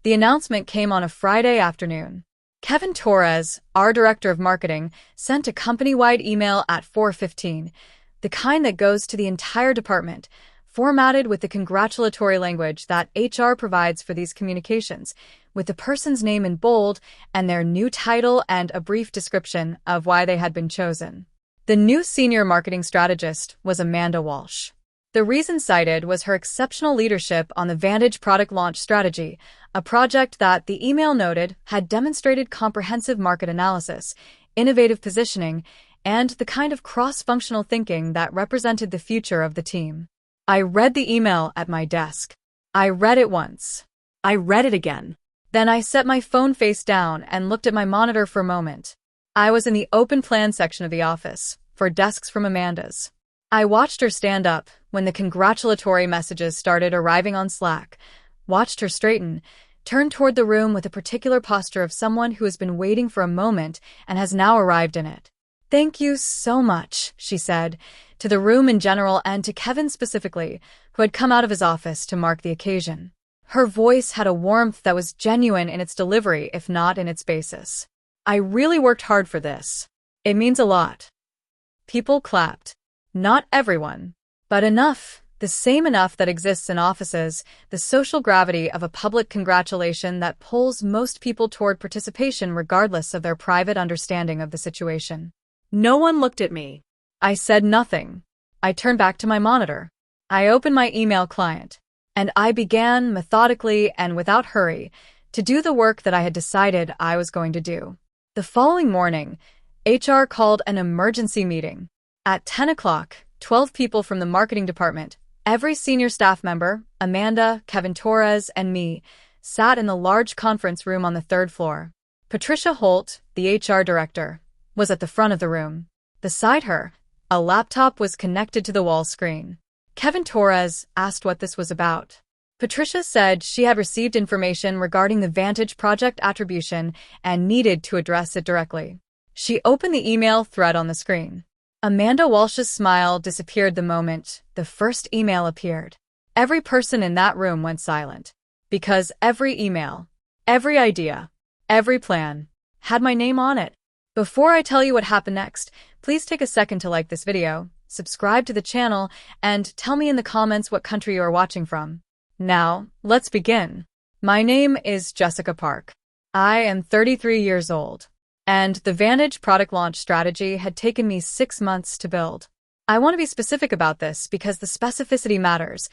The announcement came on a Friday afternoon. Kevin Torres, our director of marketing, sent a company-wide email at 4:15, the kind that goes to the entire department, formatted with the congratulatory language that HR provides for these communications, with the person's name in bold and their new title and a brief description of why they had been chosen. The new senior marketing strategist was Amanda Walsh. The reason cited was her exceptional leadership on the Vantage product launch strategy, a project that, the email noted, had demonstrated comprehensive market analysis, innovative positioning, and the kind of cross-functional thinking that represented the future of the team. I read the email at my desk. I read it once. I read it again. Then I set my phone face down and looked at my monitor for a moment. I was in the open plan section of the office, for desks from Amanda's. I watched her stand up when the congratulatory messages started arriving on Slack, watched her straighten, turn toward the room with a particular posture of someone who has been waiting for a moment and has now arrived in it. "Thank you so much," she said, to the room in general and to Kevin specifically, who had come out of his office to mark the occasion. Her voice had a warmth that was genuine in its delivery, if not in its basis. "I really worked hard for this. It means a lot." People clapped. Not everyone, but enough, the same enough that exists in offices, the social gravity of a public congratulation that pulls most people toward participation regardless of their private understanding of the situation. No one looked at me. I said nothing. I turned back to my monitor. I opened my email client, and I began, methodically and without hurry, to do the work that I had decided I was going to do. The following morning, HR called an emergency meeting. At 10 o'clock, 12 people from the marketing department, every senior staff member, Amanda, Kevin Torres, and me, sat in the large conference room on the third floor. Patricia Holt, the HR director, was at the front of the room. Beside her, a laptop was connected to the wall screen. Kevin Torres asked what this was about. Patricia said she had received information regarding the Vantage project attribution and needed to address it directly. She opened the email thread on the screen. Amanda Walsh's smile disappeared the moment the first email appeared. Every person in that room went silent, because every email, every idea, every plan had my name on it. Before I tell you what happened next, please take a second to like this video, subscribe to the channel, and tell me in the comments what country you are watching from. Now, let's begin. My name is Jessica Park. I am 33 years old. And the Vantage product launch strategy had taken me 6 months to build. I want to be specific about this because the specificity matters.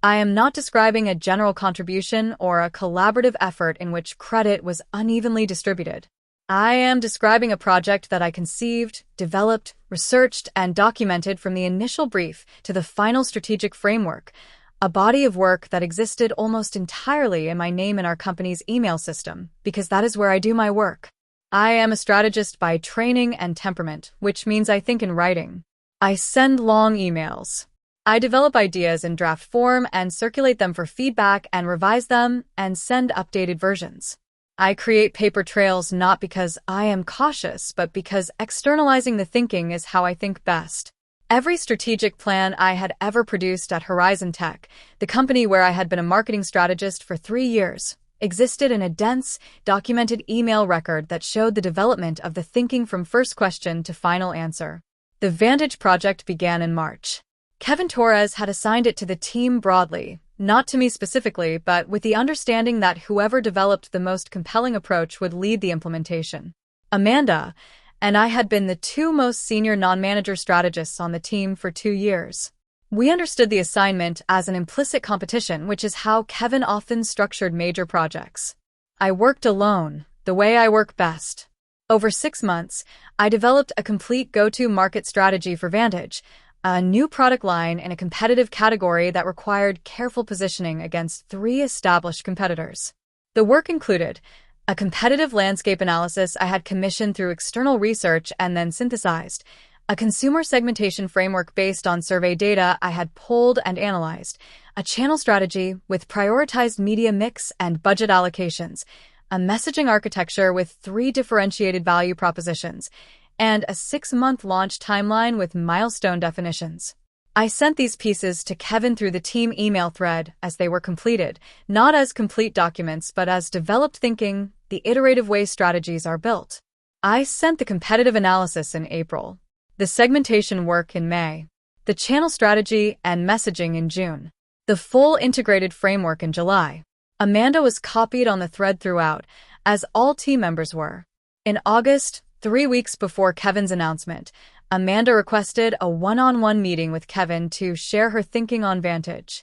I am not describing a general contribution or a collaborative effort in which credit was unevenly distributed. I am describing a project that I conceived, developed, researched, and documented from the initial brief to the final strategic framework, a body of work that existed almost entirely in my name in our company's email system, because that is where I do my work. I am a strategist by training and temperament, which means I think in writing. I send long emails. I develop ideas in draft form and circulate them for feedback and revise them and send updated versions. I create paper trails not because I am cautious, but because externalizing the thinking is how I think best. Every strategic plan I had ever produced at Horizon Tech, the company where I had been a marketing strategist for 3 years, existed in a dense, documented email record that showed the development of the thinking from first question to final answer. The Vantage project began in March. Kevin Torres had assigned it to the team broadly, not to me specifically, but with the understanding that whoever developed the most compelling approach would lead the implementation. Amanda and I had been the 2 most senior non-manager strategists on the team for 2 years. We understood the assignment as an implicit competition, which is how Kevin often structured major projects. I worked alone, the way I work best. Over 6 months, I developed a complete go-to-market strategy for Vantage, a new product line in a competitive category that required careful positioning against 3 established competitors. The work included a competitive landscape analysis I had commissioned through external research and then synthesized, a consumer segmentation framework based on survey data I had pulled and analyzed, a channel strategy with prioritized media mix and budget allocations, a messaging architecture with 3 differentiated value propositions, and a 6-month launch timeline with milestone definitions. I sent these pieces to Kevin through the team email thread as they were completed, not as complete documents but as developed thinking, the iterative way strategies are built. I sent the competitive analysis in April, the segmentation work in May, the channel strategy and messaging in June, the full integrated framework in July. Amanda was copied on the thread throughout, as all team members were. In August, 3 weeks before Kevin's announcement, Amanda requested a one-on-one meeting with Kevin to share her thinking on Vantage.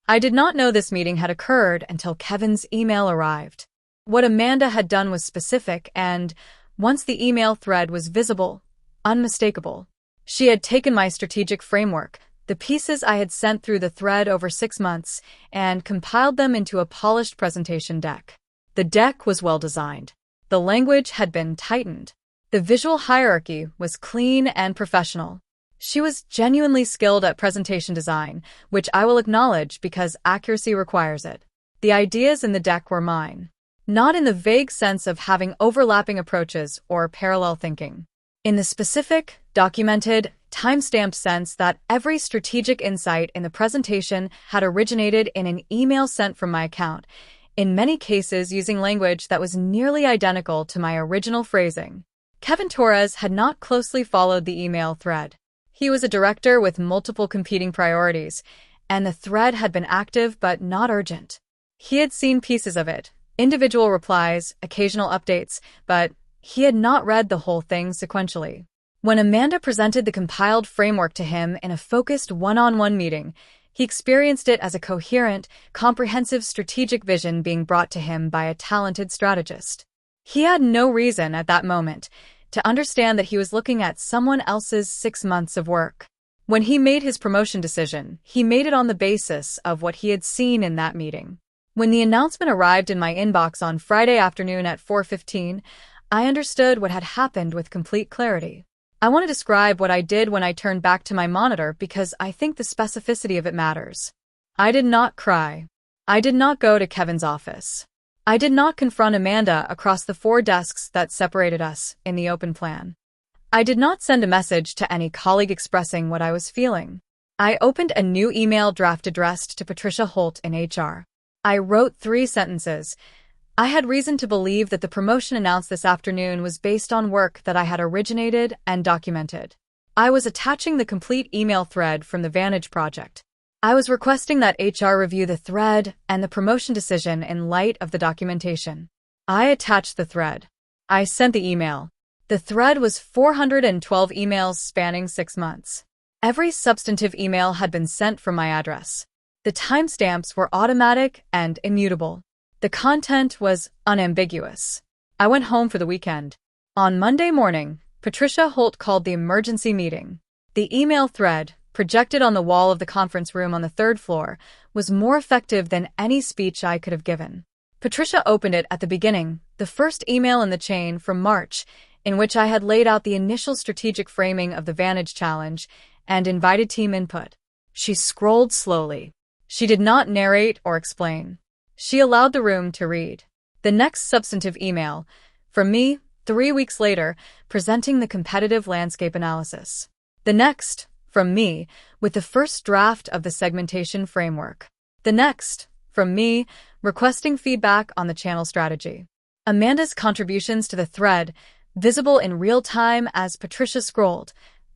I did not know this meeting had occurred until Kevin's email arrived. What Amanda had done was specific and, once the email thread was visible, unmistakable. She had taken my strategic framework, the pieces I had sent through the thread over 6 months, and compiled them into a polished presentation deck. The deck was well designed. The language had been tightened. The visual hierarchy was clean and professional. She was genuinely skilled at presentation design, which I will acknowledge because accuracy requires it. The ideas in the deck were mine, not in the vague sense of having overlapping approaches or parallel thinking. In the specific, documented, time-stamped sense that every strategic insight in the presentation had originated in an email sent from my account, in many cases using language that was nearly identical to my original phrasing. Kevin Torres had not closely followed the email thread. He was a director with multiple competing priorities, and the thread had been active but not urgent. He had seen pieces of it, individual replies, occasional updates, but he had not read the whole thing sequentially. When Amanda presented the compiled framework to him in a focused one-on-one meeting, he experienced it as a coherent, comprehensive strategic vision being brought to him by a talented strategist. He had no reason at that moment to understand that he was looking at someone else's 6 months of work. When he made his promotion decision, he made it on the basis of what he had seen in that meeting. When the announcement arrived in my inbox on Friday afternoon at 4:15, I understood what had happened with complete clarity. I want to describe what I did when I turned back to my monitor because I think the specificity of it matters. I did not cry. I did not go to Kevin's office. I did not confront Amanda across the 4 desks that separated us in the open plan. I did not send a message to any colleague expressing what I was feeling. I opened a new email draft addressed to Patricia Holt in HR. I wrote 3 sentences. I had reason to believe that the promotion announced this afternoon was based on work that I had originated and documented. I was attaching the complete email thread from the Vantage project. I was requesting that HR review the thread and the promotion decision in light of the documentation. I attached the thread. I sent the email. The thread was 412 emails spanning 6 months. Every substantive email had been sent from my address. The timestamps were automatic and immutable. The content was unambiguous. I went home for the weekend. On Monday morning, Patricia Holt called the emergency meeting. The email thread, projected on the wall of the conference room on the 3rd floor, was more effective than any speech I could have given. Patricia opened it at the beginning, the first email in the chain from March, in which I had laid out the initial strategic framing of the Vantage Challenge and invited team input. She scrolled slowly. She did not narrate or explain. She allowed the room to read. The next substantive email, from me, 3 weeks later, presenting the competitive landscape analysis. The next, from me, with the first draft of the segmentation framework. The next, from me, requesting feedback on the channel strategy. Amanda's contributions to the thread, visible in real time as Patricia scrolled.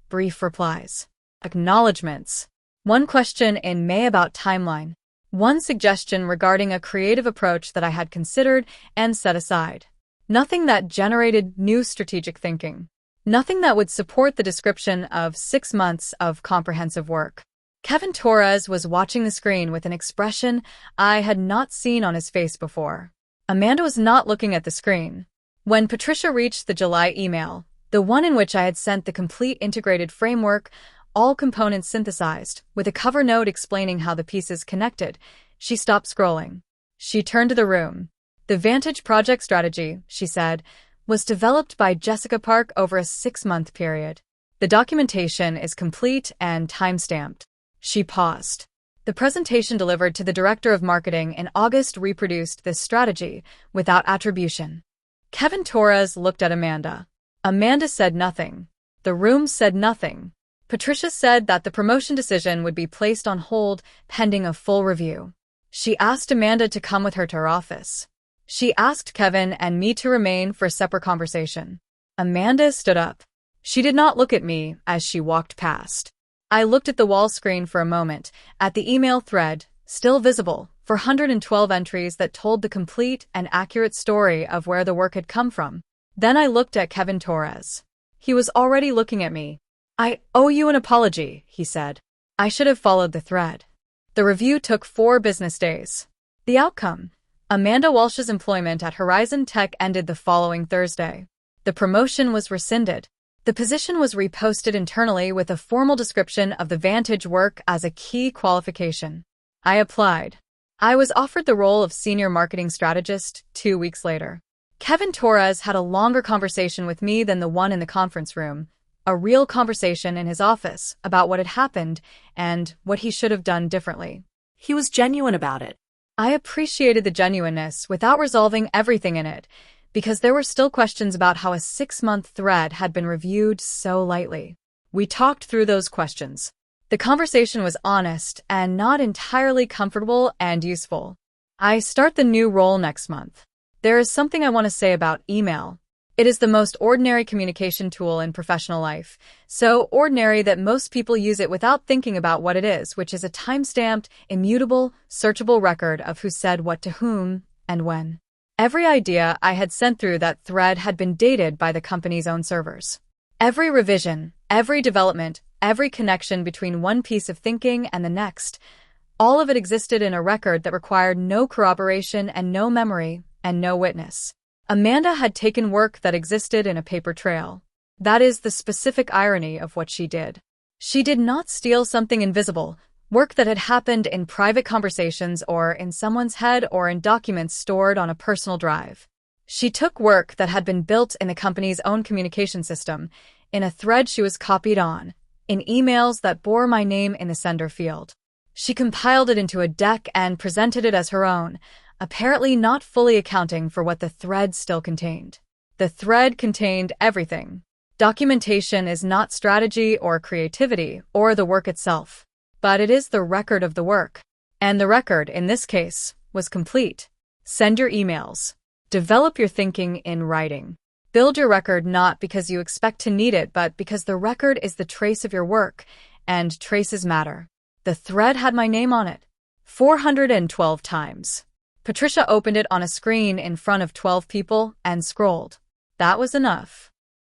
Brief replies. Acknowledgements. 1 question in May about timeline. 1 suggestion regarding a creative approach that I had considered and set aside. Nothing that generated new strategic thinking. Nothing that would support the description of 6 months of comprehensive work. Kevin Torres was watching the screen with an expression I had not seen on his face before. Amanda was not looking at the screen. When Patricia reached the July email, the one in which I had sent the complete integrated framework, all components synthesized, with a cover note explaining how the pieces connected, she stopped scrolling. She turned to the room. The Vantage project strategy, she said, was developed by Jessica Park over a 6-month period. The documentation is complete and time-stamped. She paused. The presentation delivered to the director of marketing in August reproduced this strategy without attribution. Kevin Torres looked at Amanda. Amanda said nothing. The room said nothing. Patricia said that the promotion decision would be placed on hold pending a full review. She asked Amanda to come with her to her office. She asked Kevin and me to remain for a separate conversation. Amanda stood up. She did not look at me as she walked past. I looked at the wall screen for a moment, at the email thread, still visible, for 112 entries that told the complete and accurate story of where the work had come from. Then I looked at Kevin Torres. He was already looking at me. "I owe you an apology," he said. I should have followed the thread. The review took 4 business days. The outcome: Amanda Walsh's employment at Horizon Tech ended the following Thursday. The promotion was rescinded. The position was reposted internally with a formal description of the Vantage work as a key qualification. I applied. I was offered the role of senior marketing strategist 2 weeks later. Kevin Torres had a longer conversation with me than the one in the conference room, a real conversation in his office about what had happened and what he should have done differently. He was genuine about it. I appreciated the genuineness without resolving everything in it, because there were still questions about how a 6-month thread had been reviewed so lightly. We talked through those questions. The conversation was honest and not entirely comfortable and useful. I start the new role next month. There is something I want to say about email. It is the most ordinary communication tool in professional life, so ordinary that most people use it without thinking about what it is, which is a time-stamped, immutable, searchable record of who said what to whom and when. Every idea I had sent through that thread had been dated by the company's own servers. Every revision, every development, every connection between one piece of thinking and the next, all of it existed in a record that required no corroboration and no memory and no witness. Amanda had taken work that existed in a paper trail. That is the specific irony of what she did. She did not steal something invisible, work that had happened in private conversations or in someone's head or in documents stored on a personal drive. She took work that had been built in the company's own communication system, in a thread she was copied on, in emails that bore my name in the sender field. She compiled it into a deck and presented it as her own, apparently not fully accounting for what the thread still contained. The thread contained everything. Documentation is not strategy or creativity or the work itself, but it is the record of the work. And the record, in this case, was complete. Send your emails. Develop your thinking in writing. Build your record not because you expect to need it, but because the record is the trace of your work, and traces matter. The thread had my name on it. 412 times. Patricia opened it on a screen in front of 12 people and scrolled. That was enough.